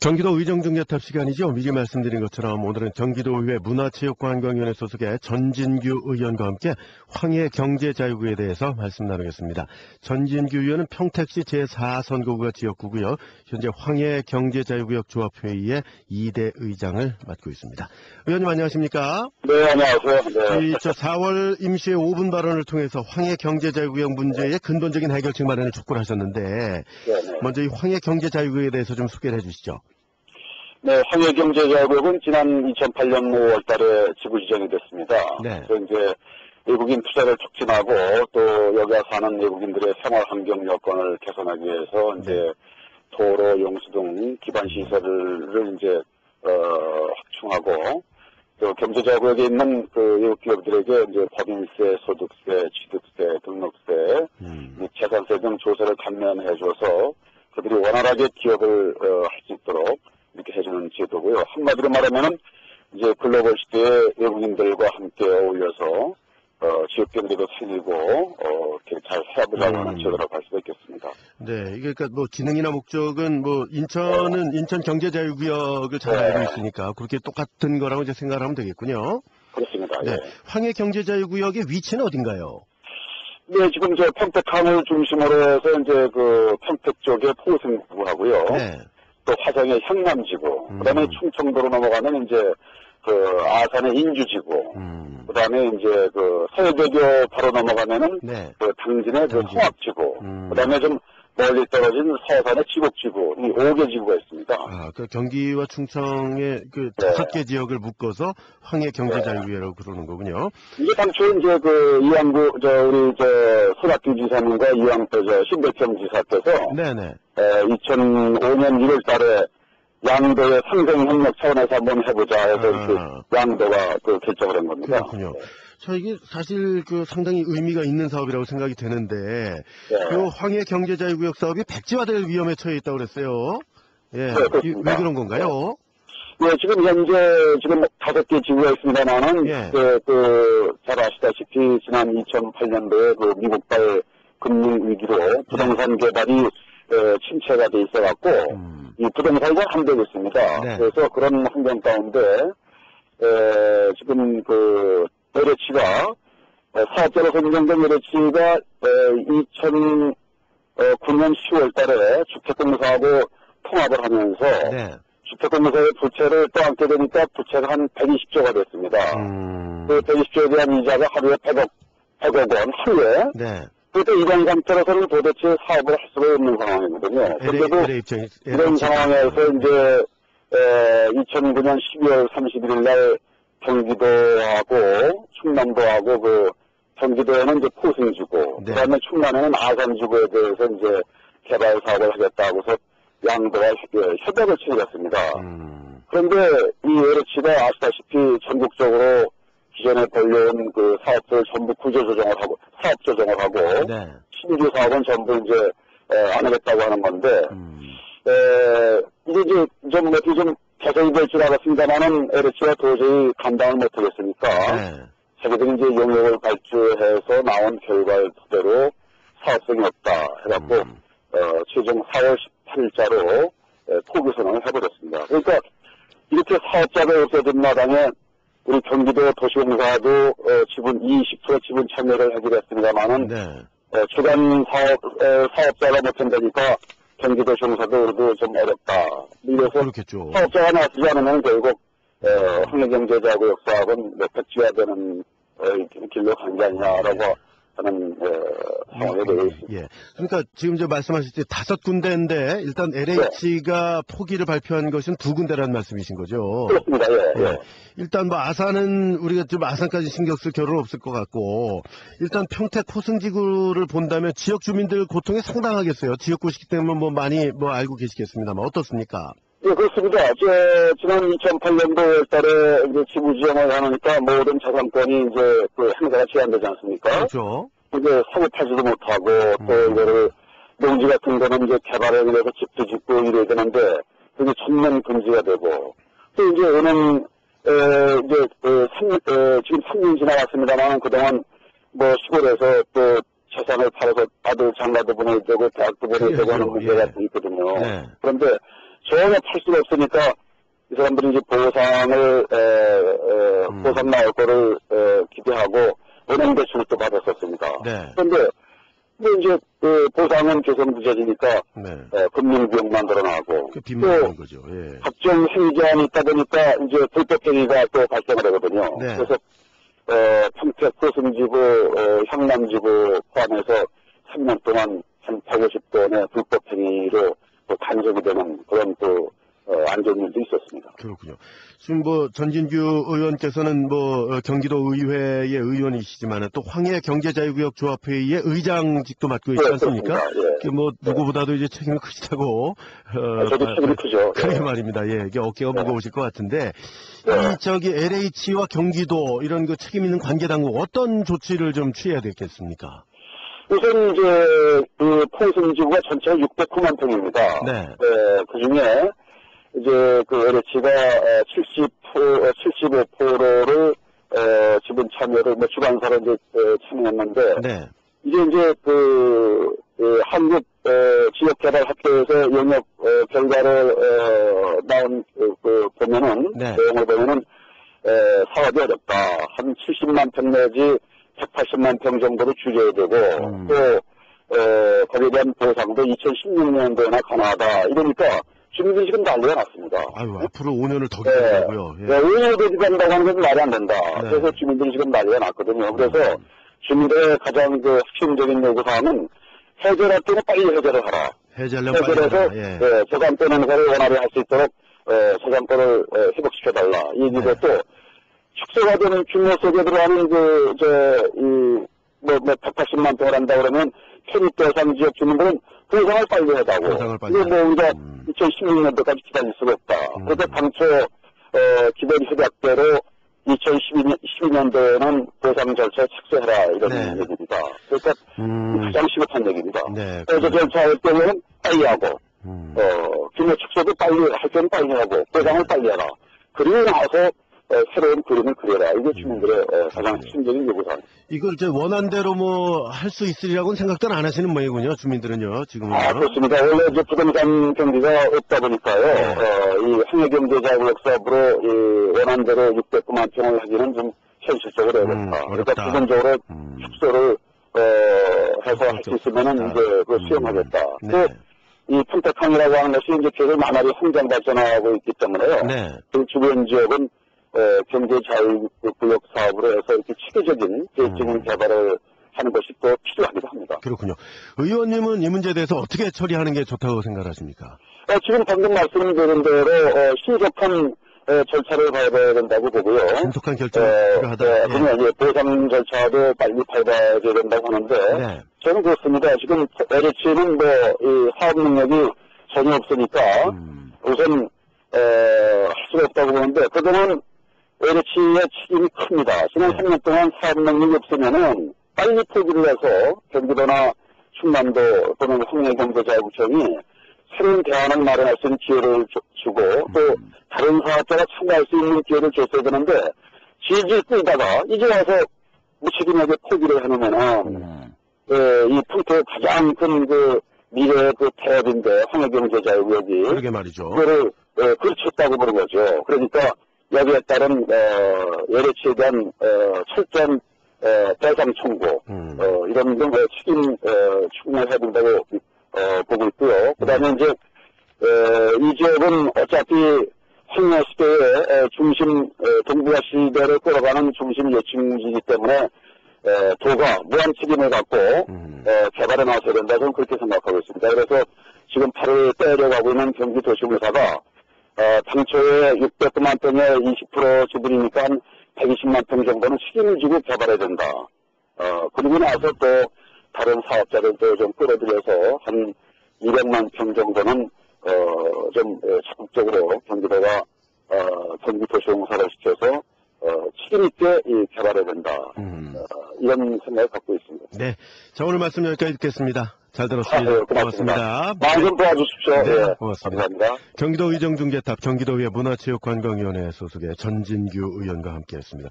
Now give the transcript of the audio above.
경기도 의정중개탑 시간이죠. 미리 말씀드린 것처럼 오늘은 경기도의회 문화체육관광위원회 소속의 전진규 의원과 함께 황해 경제자유구에 대해서 말씀 나누겠습니다. 전진규 의원은 평택시 제4선거구가 지역구고요. 현재 황해 경제자유구역 조합회의의 2대 의장을 맡고 있습니다. 의원님 안녕하십니까? 네, 안녕하세요. 네. 저희 4월 임시회 5분 발언을 통해서 황해 경제자유구역 문제의 근본적인 해결책 마련을 촉구를 하셨는데 네. 먼저 이 황해 경제자유구역에 대해서 좀 소개를 해주시죠. 네, 황해경제자유구역은 지난 2008년 5월 달에 지구 지정이 됐습니다. 네. 그래서 이제 외국인 투자를 촉진하고 또 여기 와서 사는 외국인들의 생활 환경 여건을 개선하기 위해서 이제 도로, 용수 등 기반 시설을 이제 확충하고 또 경제자유구역에 있는 그 외국 기업들에게 이제 법인세, 소득세, 취득세, 등록세, 재산세 등 조세를 감면해줘서 그들이 원활하게 기업을 할 수 있도록 이렇게 해주는 제도고요. 한마디로 말하면은 이제 글로벌 시대의 외국인들과 함께 어울려서 지역 경제도 살리고 이렇게 잘 사업을 하는 제도라고 할 수가 있겠습니다. 네, 이게 그러니까 뭐 기능이나 목적은 뭐 인천은 인천 경제자유구역을 잘 알고 있으니까 그렇게 똑같은 거라고 이제 생각을 하면 되겠군요. 그렇습니다. 네, 예. 황해 경제자유구역의 위치는 어딘가요? 네, 지금 저 평택항을 중심으로 해서 이제 그 평택 쪽에 포승구하고요. 네. 또 화성의 향남지구, 그다음에 충청도로 넘어가면 이제 그 아산의 인주지구, 그다음에 이제 그 서해대교 바로 넘어가면은 네. 그 당진의 그 성악지구, 그다음에 좀 멀리 떨어진 서산의 지곡지구, 이 5개 지구가 있습니다. 아, 그 경기와 충청의 그 5개 지역을 묶어서 황해 경제자유구역이라고 그러는 거군요. 이게 당초에 이제 그 이왕구 우리 손학규 지사님과 신백경 지사께서 네네. 2005년 1월 달에 양도의 상생협력 차원에서 한번 해보자 해서 양도가 그 결정을 한 겁니다. 그렇군요. 자, 이게 사실 그 상당히 의미가 있는 사업이라고 생각이 되는데, 그 황해 경제자유구역 사업이 백지화될 위험에 처해 있다고 그랬어요. 예. 네, 그렇습니다. 왜 그런 건가요? 네, 지금 현재 5개 지구가 있습니다만은, 잘 아시다시피 지난 2008년도에 그 미국발 금융위기로 부동산 개발이 침체가 돼 있어갖고, 이 부동산이 안 되고 있습니다. 네. 그래서 그런 환경 가운데, 지금 LH가, 사업자로서 인정된 LH가, 2009년 10월 달에 주택공사하고 통합을 하면서, 네. 주택공사의 부채를 떠안게 되니까 부채가 한 120조가 됐습니다. 그 120조에 대한 이자가 하루에 100억 원 하루에. 네. 그때 이런 상태로서는 도대체 사업을 할 수가 없는 상황이거든요. 그런데도 이런 상황에서 이제 2009년 12월 31일 날 경기도하고 충남도하고 그 경기도에는 이제 포승지구, 그다음에 충남에는 아산지구에 대해서 이제 개발 사업을 하겠다고서 양도가 협약을 체결했습니다. 그런데 이 LH가 아시다시피 전국적으로 기존에 벌려온 그 사업들을 전부 사업 조정을 하고, 신규 사업은 전부 이제, 안 하겠다고 하는 건데, 이게 이제 좀 개선이 될 줄 알았습니다만은 LH가 도저히 감당을 못 하겠으니까, 자기들이 이제 용역을 발주해서 나온 결과를 토대로 사업성이 없다 해갖고, 최종 4월 18일자로 포기 선언을 해버렸습니다. 그러니까 이렇게 사업자가 없어진 마당에 우리 경기도 도시공사도 지분 20% 지분 참여를 하기로 했습니다만은 주간 사업자가 못한다니까 경기도시공사도 그래도 좀 어렵다. 이래서 그렇겠죠. 사업자가 나서지 않으면 결국 황해경제자구역 사업은 백지화되는 길로 간 게 아니냐라고 하는 상황에 되어 있습니다. 예. 그러니까 지금 말씀하실 때 5군데인데 일단 LH가 포기를 발표한 것은 2군데라는 말씀이신 거죠? 그렇습니다. 예. 일단 뭐 아산은 우리가 좀 아산까지 신경 쓸 겨를은 없을 것 같고 일단 평택 포승지구를 본다면 지역 주민들 고통이 상당하겠어요. 지역구시기 때문에 뭐 많이 알고 계시겠습니다만 어떻습니까? 예, 그렇습니다. 지난 2008년도 5월 달에 이제 지구 지정을 하니까 모든 자산권이 이제 행사가 제한되지 않습니까? 그렇죠. 이제 사고 팔지도 못하고 또 이거를 농지 같은 거는 이제 개발을 위해서 집도 짓고 이래야 되는데 그게 전면 금지가 되고 또 이제 오는 지금 3년 지나갔습니다만 그동안 뭐 시골에서 또 재산을 팔아서 아들 장가도 보내야 되고 대학도 보내야 되고 하는 문제가 있거든요. 그런데 전혀 팔 수가 없으니까 이 사람들이 이제 보상을 보상 나올 거를 기대하고 은행 대출을 또 받았었습니다. 네. 그런데 이제 보상은 계속 늦어지니까 금융 비용만 늘어나고 또 빈말인 거죠. 예. 각종 행위제한이 있다 보니까 이제 불법 행위가 또 발생을 하거든요. 네. 그래서 평택 고승지구, 향남지구 포함해서 3년 동안 한 150건의 불법 행위로 또 단속이 되는 그런 또 안전일도 있었습니다. 그렇군요. 지금 전진규 의원께서는 경기도 의회의 의원이시지만 또 황해 경제자유구역 조합회의의 의장직도 맡고 있지 않습니까? 예. 누구보다도 이제 책임이 크시다고. 저도 책임이 크죠. 그러게 말입니다. 예. 이게 어깨가 무거우실 것 같은데. LH와 경기도 이런 그 책임 있는 관계 당국 어떤 조치를 좀 취해야 되겠습니까? 우선 이제 그 포승지구가 전체가 609만 평입니다. 네. 그 중에 이제 그 LH가 75%를 지분 참여를 주관사로 이제 참여했는데 이제 한국 지역개발학회에서 영역 결과를 나온 보면은 내용을 보면은 사업이 어렵다. 한 70만 평 내지 180만 평 정도로 줄여야 되고 또 거기에 대한 보상도 2016년도에나 가능하다. 이러니까 주민들이 지금 난리가 났습니다. 아유, 앞으로 5년을 더 기다리고요. 5년을 더 기다린다고 하는 것은 말이 안 된다. 그래서 주민들이 지금 난리가 났거든요. 그래서 주민들의 가장 핵심적인 요구사항은 해결할 때는 빨리 해결을 하라. 해결해서 저작권 행사를 원활히 할 수 있도록 저작권을 회복시켜달라. 이 얘기도 또 축소가 되는 규모 속에 들어가는 180만 평을 한다 그러면 편입대상 지역 주민들은 보상을 빨리 해다고. 이게 우리가 2016년도까지 기다릴 수가 없다. 그래서 당초 기본 협약대로 2012년도에는 보상 절차에 착수해라 이런 얘기입니다. 그러니까 가장 시급한 얘기입니다. 그래서 절차할 때는 빨리 하고 규모 축소도 빨리 할 때는 빨리 하고 보상을 빨리 해라. 그리고 나서 새로운 그림을 그려라. 이게 주민들의 가장 핵심적인 요구사항. 이걸 원안대로 할 수 있으리라고는 생각도 안 하시는 모양이군요. 주민들은요. 지금은. 그렇습니다. 원래 이제 부동산 경기가 없다 보니까요. 이 황해경제자구역 사업으로 이 원안대로 600만 평을 하기는 좀 현실적으로 어렵다. 그러니까 부분적으로 축소를 해서 할 수 있으면은 이제 그걸 수용하겠다. 또 이 평택항이라고 하는 것이 이제 계속 나날이 성장 발전하고 있기 때문에요. 그 주변 지역은 경제자유구역 사업으로 해서 이렇게 체계적인 계획적인 개발을 하는 것이 또 필요하기도 합니다. 그렇군요. 의원님은 이 문제에 대해서 어떻게 처리하는 게 좋다고 생각하십니까? 지금 방금 말씀드린 대로 신속한 절차를 밟아야 된다고 보고요. 신속한 결정이 필요하다. 그러면 보상 절차도 빨리 밟아야 된다고 하는데 저는 그렇습니다. 지금 LH는 이 사업 능력이 전혀 없으니까 우선 할 수가 없다고 보는데 그거는 LH의 책임이 큽니다. 지난 3년 동안 사업 능력이 없으면은 빨리 포기를 해서 경기도나 충남도 또는 황해경제자유구청이 새로운 대안을 마련할 수 있는 기회를 주고 또 다른 사업자가 참여할 수 있는 기회를 줬어야 되는데 질질 끌다가 이제 와서 무책임하게 포기를 해놓으면은 이 평택의 가장 큰 미래의 태업인데 황해경제자유구역이 그러게 말이죠. 그거를 그르쳤다고 보는 거죠. 그러니까 여기에 따른 LH에 대한 철저한 배상 청구 이런 등 책임 추궁을 해야 된다고 보고 있고요. 그다음에 이제 이 지역은 어차피 황해 시대의 중심 동북아 시대를 끌어가는 중심 예층지이기 때문에 도가 무한 책임을 갖고 개발에 나서야 된다 저는 그렇게 생각하고 있습니다. 그래서 지금 팔을 때려가고 있는 경기도시공사가 당초에 600만 평에 20% 지분이니까 한 120만 평 정도는 책임을 지고 개발해야 된다. 그리고 나서 또 다른 사업자들도 좀 끌어들여서 한 200만 평 정도는 좀 적극적으로 경기도가 경기도시공사를 시켜서 책임 있게 개발해야 된다. 이런 생각을 갖고 있습니다. 네, 자 오늘 말씀 여기까지 듣겠습니다. 잘 들었습니다. 고맙습니다. 많이 좀 도와주십시오. 네, 고맙습니다. 감사합니다. 경기도 의정중개탑 경기도의회 문화체육관광위원회 소속의 전진규 의원과 함께했습니다.